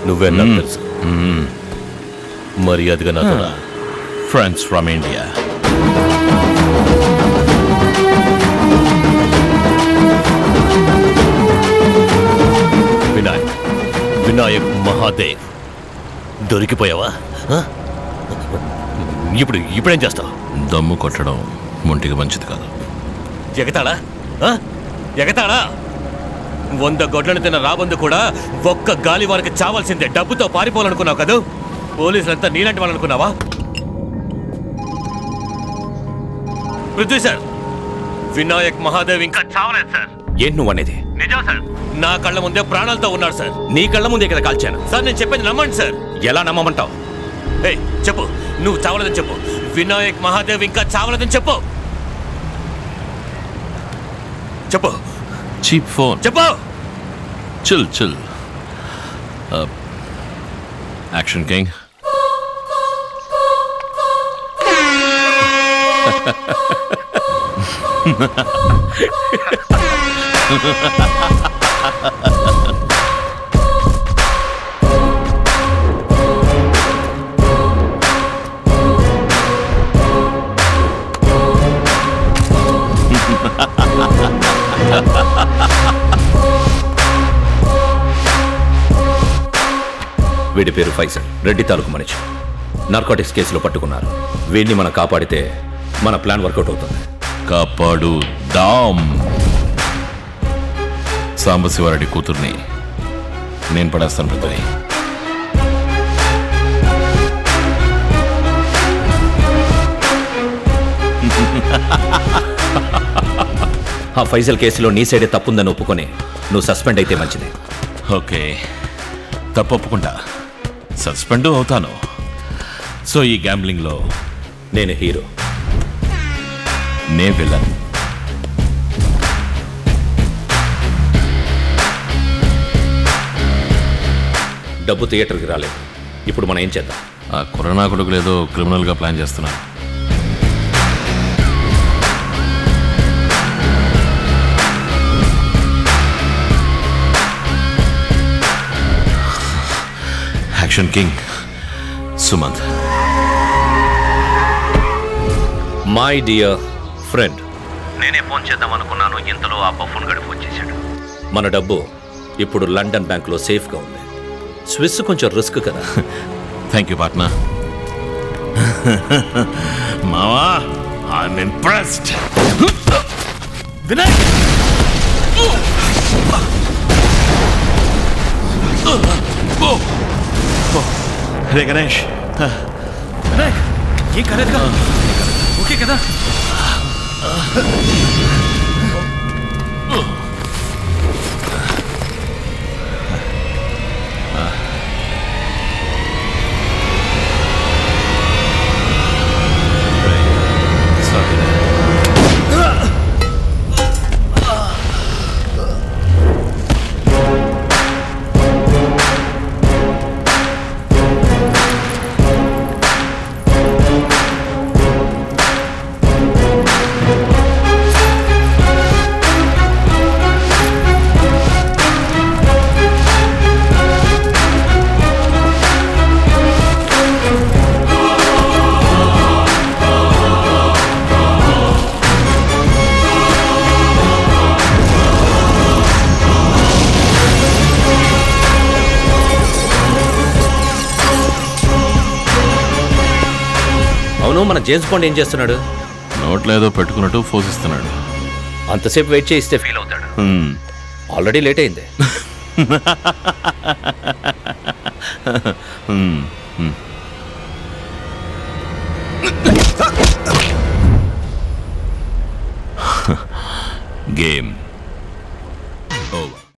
నువ్వే నాకు తెలుసు. మర్యాదగా నాతో రా. Friends from India. Vinayak Mahadev దొరికిపోయావా? ఇప్పుడేం చేస్తావు? దమ్ము కొట్టడం ఒంటికి మంచిది కాదు. ఎగతాడా? 100 గొడ్లను తిన్న రాబందు కూడా ఒక్క గాలి వారికి చావాల్సిందే. డబ్బుతో పారిపోవాలనుకున్నావు కదా? పోలీసులంతా నీలాంటి వాళ్ళనుకున్నావా? పృథ్వీ సార్, వినాయక్ మహాదేవ్ ఇంకా చావలేదు సార్. ఏంటి నువ్వు అనేది? నిజం సార్, నా కళ్ళ ముందే ప్రాణాలతో ఉన్నాడు సార్. నీ కళ్ళ ముందే కదా కాల్చాను సార్. నేను చెప్పేది నమ్మండి సార్. ఎలా నమ్మమంటావు? చెప్పు, నువ్వు చావలేదని చెప్పు. వినాయక్ మహాదేవ్ ఇంకా చావలేదని చెప్పు. చెప్పు. Cheap phone. చెప్పు. చిల్. Action king. వీడి పేరు ఫైసల్, రెడ్డి తాలూకు మనిషి. నార్కోటిక్స్ కేసులో పట్టుకున్నారు. వీడిని మనం కాపాడితే మన ప్లాన్ వర్కౌట్ అవుతుంది. కాపాడుదాం. సాంబశివారెడ్డి కూతుర్ని నేను పడేస్తాను పృథ్వీ. ఆ ఫైజల్ కేసులో నీ సైడే తప్పుందని ఒప్పుకొని నువ్వు సస్పెండ్ అయితే మంచిది. ఓకే, తప్పు ఒప్పుకుంటా, సస్పెండ్ అవుతాను. సో ఈ గ్యాంబ్లింగ్లో నేను హీరో, నే విలన్. డబ్బు థియేటర్కి రాలేదు. ఇప్పుడు మనం ఏం చేద్దాం? ఆ కరోనా కొడుకులు ఏదో క్రిమినల్గా ప్లాన్ చేస్తున్నాను. Action king Sumanth. My dear friend, నేనే ఫోన్ చేద్దాం అనుకున్నాను, ఇంతలో ఆ బఫూన్ గడుపు వచ్చేసాడు. మన డబ్బు ఇప్పుడు లండన్ బ్యాంకులో సేఫ్గా ఉంది. స్విస్ కొంచెం రిస్క్ కదా. Thank you partner. మావా, ఐఎమ్ ఇంప్రెస్డ్. వినాయక్, రే గణేష్. వినాయక్ ఏం కాలేదుగా? ఓకే కదా? అవును, మన జేమ్స్ బాండ్ ఏం చేస్తున్నాడు? నోట్లో ఏదో పెట్టుకున్నట్టు పోషిస్తున్నాడు. అంతసేపు వెయిట్ చేయిస్తే ఫీల్ అవుతాడు. ఆల్రెడీ లేట్ అయింది. గేమ్